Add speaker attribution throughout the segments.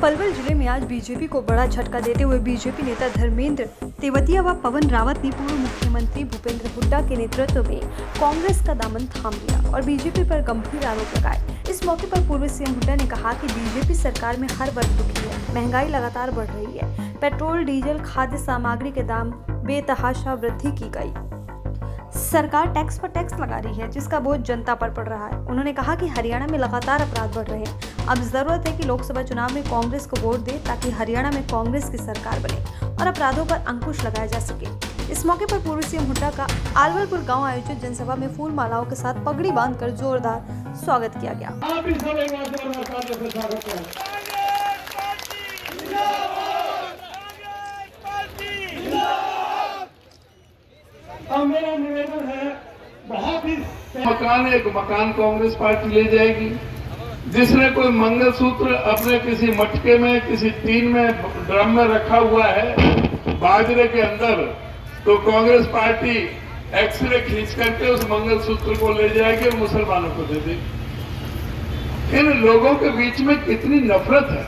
Speaker 1: पलवल जिले में आज बीजेपी को बड़ा झटका देते हुए बीजेपी नेता धर्मेंद्र तेवतिया व पवन रावत ने पूर्व मुख्यमंत्री भूपेंद्र हुड्डा के नेतृत्व में कांग्रेस का दामन थाम लिया और बीजेपी पर गंभीर आरोप लगाए। इस मौके पर पूर्व सीएम हुड्डा ने कहा कि बीजेपी सरकार में हर वर्ग दुखी है, महंगाई लगातार बढ़ रही है, पेट्रोल डीजल खाद्य सामग्री के दाम बेतहाशा वृद्धि की गई, सरकार टैक्स पर टैक्स लगा रही है जिसका बोझ जनता पर पड़ रहा है। उन्होंने कहा कि हरियाणा में लगातार अपराध बढ़ रहे हैं, अब जरूरत है कि लोकसभा चुनाव में कांग्रेस को वोट दे ताकि हरियाणा में कांग्रेस की सरकार बने और अपराधों पर अंकुश लगाया जा सके। इस मौके पर पूर्व सीएम हुड्डा का आलवलपुर गांव आयोजित जनसभा में फूल मालाओं के साथ पगड़ी बांधकर जोरदार स्वागत किया गया।
Speaker 2: मेरा निवेदन है, बहुत ही
Speaker 3: एक मकान कांग्रेस पार्टी ले जाएगी। जिसने कोई मंगलसूत्र अपने किसी मटके में, किसी टीन में, ड्रम में रखा हुआ है बाजरे के अंदर, तो कांग्रेस पार्टी एक्सरे खींच करके उस मंगलसूत्र को ले जाएगी और मुसलमानों को दे देगी। इन लोगों के बीच में कितनी नफरत है,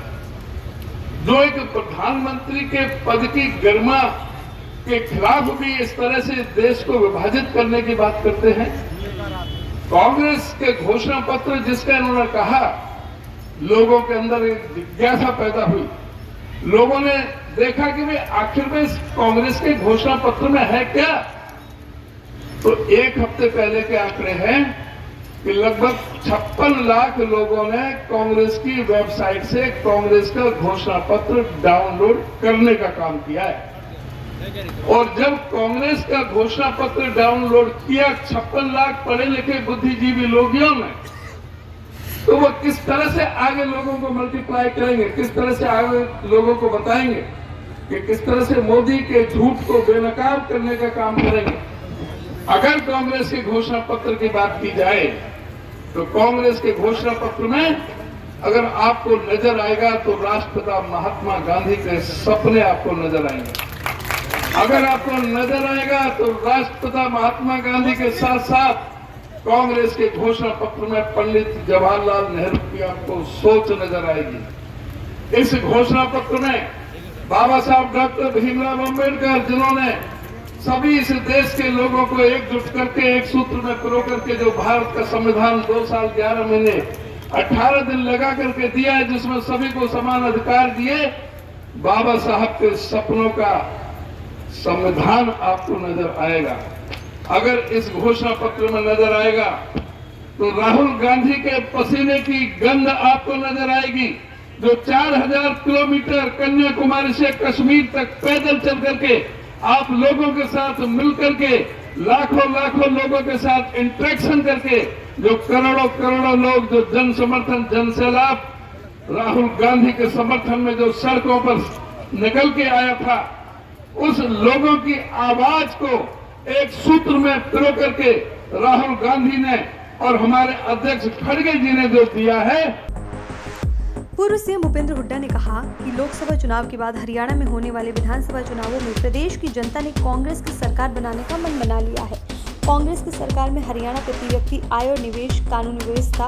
Speaker 3: जो एक प्रधानमंत्री के पद की गरिमा के खिलाफ भी इस तरह से देश को विभाजित करने की बात करते हैं। कांग्रेस के घोषणा पत्र जिसका इन्होंने कहा, लोगों के अंदर एक जिज्ञासा पैदा हुई। लोगों ने देखा कि भाई आखिर में इस कांग्रेस के घोषणा पत्र में है क्या। तो एक हफ्ते पहले के आंकड़े हैं कि लगभग 56 लाख लोगों ने कांग्रेस की वेबसाइट से कांग्रेस का घोषणा पत्र डाउनलोड करने का काम किया है। और जब कांग्रेस का घोषणा पत्र डाउनलोड किया 56 लाख पढ़े लिखे बुद्धिजीवी लोगों ने, तो वो किस तरह से आगे लोगों को मल्टीप्लाई करेंगे, किस तरह से आगे लोगों को बताएंगे कि किस तरह से मोदी के झूठ को बेनकाब करने का काम करेंगे। अगर कांग्रेस के घोषणा पत्र की बात की जाए तो कांग्रेस के घोषणा पत्र में अगर आपको नजर आएगा तो राष्ट्रपिता महात्मा गांधी के सपने आपको नजर आएंगे। अगर आपको नजर आएगा तो राष्ट्रपिता महात्मा गांधी के साथ साथ कांग्रेस के घोषणा पत्र में पंडित जवाहरलाल नेहरू की आपको सोच नजर आएगी। इस घोषणा पत्र में बाबा साहब डॉक्टर भीमराव अंबेडकर, जिन्होंने सभी इस देश के लोगों को एकजुट करके एक सूत्र में पिरो करके जो भारत का संविधान 2 साल 11 महीने 18 दिन लगा करके दिया है, जिसमें सभी को समान अधिकार दिए, बाबा साहब के सपनों का संविधान आपको नजर आएगा। अगर इस घोषणा पत्र में नजर आएगा तो राहुल गांधी के पसीने की गंध आपको नजर आएगी, जो 4000 किलोमीटर कन्याकुमारी से कश्मीर तक पैदल चल करके आप लोगों के साथ मिलकर के लाखों लोगों के साथ इंटरेक्शन करके जो करोड़ों लोग जो जन समर्थन, जन सैलाब राहुल गांधी के समर्थन में जो सड़कों पर निकल के आया था, उस लोगों की आवाज को एक सूत्र में पिरो करके राहुल गांधी ने और हमारे अध्यक्ष खड़गे जी ने जो दिया है।
Speaker 1: पूर्व सीएम भूपेंद्र हुड्डा ने कहा कि लोकसभा चुनाव के बाद हरियाणा में होने वाले विधानसभा चुनावों में प्रदेश की जनता ने कांग्रेस की सरकार बनाने का मन बना लिया है। कांग्रेस की सरकार में हरियाणा प्रति व्यक्ति आय और निवेश, कानूनी व्यवस्था,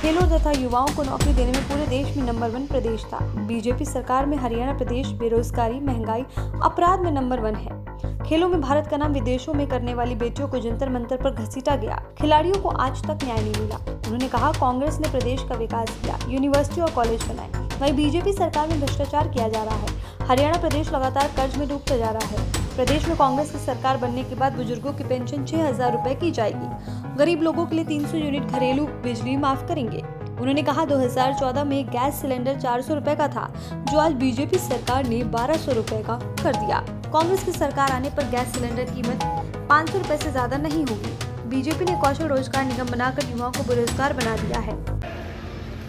Speaker 1: खेलों तथा युवाओं को नौकरी देने में पूरे देश में नंबर 1 प्रदेश था। बीजेपी सरकार में हरियाणा प्रदेश बेरोजगारी, महंगाई, अपराध में नंबर 1 है। खेलों में भारत का नाम विदेशों में करने वाली बेटियों को जंतर मंतर पर घसीटा गया, खिलाड़ियों को आज तक न्याय नहीं मिला। उन्होंने कहा कांग्रेस ने प्रदेश का विकास किया, यूनिवर्सिटी और कॉलेज बनाए। वहीं बीजेपी सरकार में भ्रष्टाचार किया जा रहा है। हरियाणा प्रदेश लगातार कर्ज में डूबता जा रहा है। प्रदेश में कांग्रेस की सरकार बनने के बाद बुजुर्गों की पेंशन 6000 रुपए की जाएगी। गरीब लोगों के लिए 300 यूनिट घरेलू बिजली माफ करेंगे। उन्होंने कहा 2014 में गैस सिलेंडर 400 रुपए का था, जो आज बीजेपी सरकार ने 1200 रुपए का कर दिया। कांग्रेस की सरकार आने पर गैस सिलेंडर कीमत 500 रुपए से ज्यादा नहीं होगी। बीजेपी ने कौशल रोजगार निगम बनाकर युवाओं को बेरोजगार बना दिया है।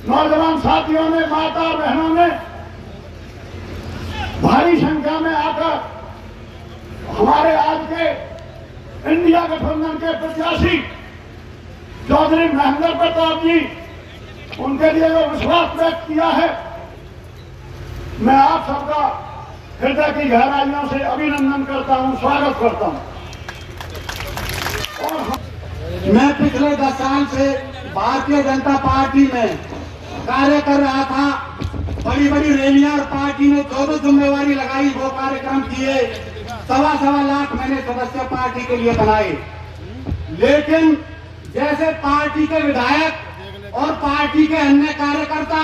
Speaker 2: नौजवान साथियों ने, माता बहनों ने भारी संख्या में आकर हमारे आज के इंडिया गठबंधन के प्रत्याशी चौधरी महेंद्र प्रताप जी, उनके लिए जो विश्वास व्यक्त किया है, मैं आप सबका हृदय की गहराइयों से अभिनंदन करता हूं, स्वागत करता हूं। और
Speaker 4: मैं पिछले 10 साल से भारतीय जनता पार्टी में कार्य कर रहा था बड़ी बड़ी रैलियां और पार्टी ने जो जिम्मेवारी लगाई वो कार्यक्रम किए, 1.25 लाख मैंने सदस्य पार्टी के लिए बनाए। लेकिन जैसे पार्टी के विधायक और पार्टी के अन्य कार्यकर्ता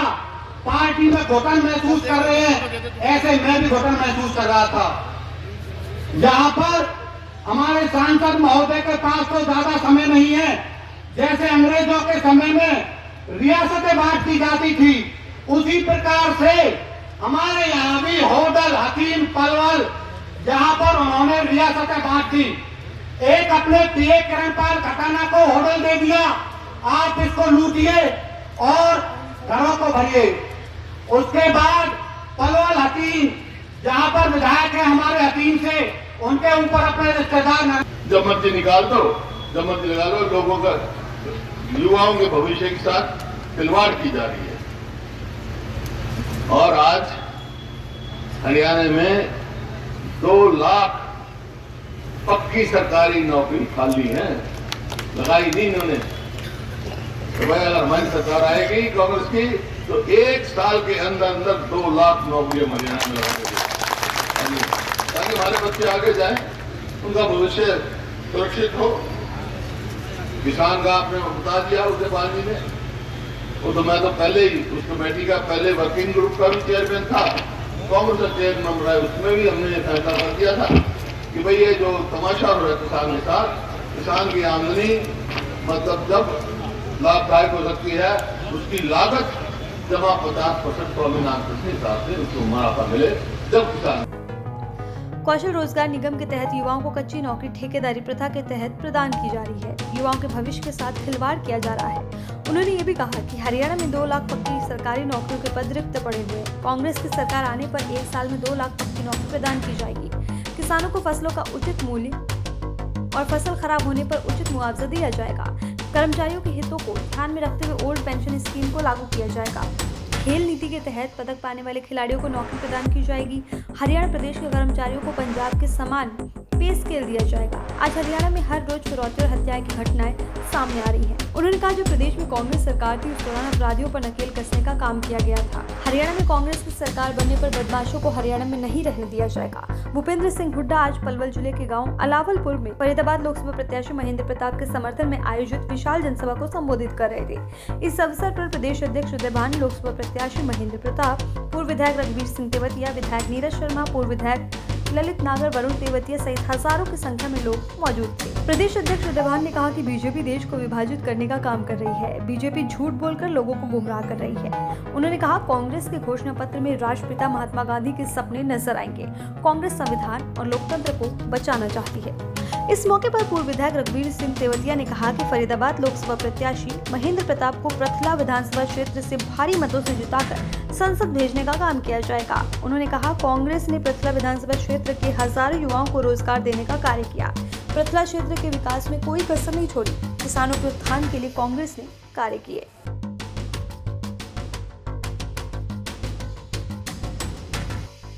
Speaker 4: पार्टी में घुटन महसूस कर रहे हैं, ऐसे मैं भी घुटन महसूस कर रहा था। यहाँ पर हमारे सांसद महोदय के पास तो ज्यादा समय नहीं है। जैसे अंग्रेजों के समय में रियासतें बांटी जाती थी, उसी प्रकार से हमारे यहाँ भी होडल, हकीम, पलवल, जहाँ पर उन्होंने रियासतें बांटी। एक अपने पीए किरणपाल खटाना को होडल दे दिया, आप इसको लूटिए और घरों को भरिए। उसके बाद पलवल, हकीम, जहाँ पर विधायक है हमारे हकीम से, उनके ऊपर अपने रिश्तेदार
Speaker 3: जब मर्जी निकाल दो, जब मर्जी निकाल दो। लोगों का, युवाओं के भविष्य के साथ खिलवाड़ की जा रही है। और आज हरियाणा में 2 लाख पक्की सरकारी नौकरी खाली है, लगाई नहीं इन्होंने। तो भाई अगर हमारी सरकार आएगी कांग्रेस की, तो 1 साल के अंदर अंदर 2 लाख नौकरियां हरियाणा में लगा देगी, ताकि हमारे बच्चे आगे जाएं, उनका भविष्य सुरक्षित हो। किसान का आपने बता दिया उसके बाजी में, वो तो मैं तो पहले ही उस कमेटी का पहले वर्किंग ग्रुप का भी चेयरमैन था, कांग्रेस का चेयरमैन रहा है, उसमें भी हमने ये फैसला कर दिया था कि भाई ये जो तमाशा हो रहा है किसान के साथ, किसान की आमदनी मतलब जब लाभदायक हो सकती है, उसकी लागत जमा 50% स्वामीनाथन के हिसाब से उसको मुनाफा मिले जब किसान।
Speaker 1: कौशल रोजगार निगम के तहत युवाओं को कच्ची नौकरी ठेकेदारी प्रथा के तहत प्रदान की जा रही है। युवाओं के भविष्य के साथ खिलवाड़ किया जा रहा है। उन्होंने ये भी कहा कि हरियाणा में 2 लाख पक्की सरकारी नौकरियों के पद रिक्त पड़े हुए हैं। कांग्रेस की सरकार आने पर 1 साल में 2 लाख पक्की नौकरी प्रदान की जाएगी। किसानों को फसलों का उचित मूल्य और फसल खराब होने पर उचित मुआवजा दिया जाएगा। कर्मचारियों के हितों को ध्यान में रखते हुए ओल्ड पेंशन स्कीम को लागू किया जाएगा। खेल नीति के तहत पदक पाने वाले खिलाड़ियों को नौकरी प्रदान की जाएगी। हरियाणा प्रदेश के कर्मचारियों को पंजाब के समान पे स्केल दिया जाएगा। आज हरियाणा में हर रोज फिरौती और हत्याएं की घटनाएं सामने आ रही हैं। उन्होंने कहा जो प्रदेश में कांग्रेस सरकार थी उस दौरान अपराधियों पर नकेल कसने का काम किया गया था। हरियाणा में कांग्रेस की सरकार बनने पर बदमाशों को हरियाणा में नहीं रहने दिया जाएगा। भूपेंद्र सिंह हुड्डा आज पलवल जिले के गाँव अलावलपुर में फरीदाबाद लोकसभा प्रत्याशी महेंद्र प्रताप के समर्थन में आयोजित विशाल जनसभा को संबोधित कर रहे थे। इस अवसर पर प्रदेश अध्यक्ष उदय भान, लोकसभा प्रत्याशी महेंद्र प्रताप, पूर्व विधायक रघुवीर सिंह तेवतिया, विधायक नीरज शर्मा, पूर्व विधायक ललित नागर, वरुण तेवतिया सहित हजारों की संख्या में लोग मौजूद थे। प्रदेश अध्यक्ष उदय भान ने कहा कि बीजेपी देश को विभाजित करने का काम कर रही है। बीजेपी झूठ बोलकर लोगों को गुमराह कर रही है। उन्होंने कहा कांग्रेस के घोषणा पत्र में राष्ट्रपिता महात्मा गांधी के सपने नजर आएंगे। कांग्रेस संविधान और लोकतंत्र को बचाना चाहती है। इस मौके पर पूर्व विधायक रघुवीर सिंह तेवतिया ने कहा कि फरीदाबाद लोकसभा प्रत्याशी महेंद्र प्रताप को प्रथला विधानसभा क्षेत्र से भारी मतों से जिताकर संसद भेजने का काम किया जाएगा। उन्होंने कहा कांग्रेस ने प्रथला विधानसभा क्षेत्र के हजारों युवाओं को रोजगार देने का कार्य किया। प्रथला क्षेत्र के विकास में कोई कसर नहीं छोड़ी। किसानों के उत्थान के लिए कांग्रेस ने कार्य किए।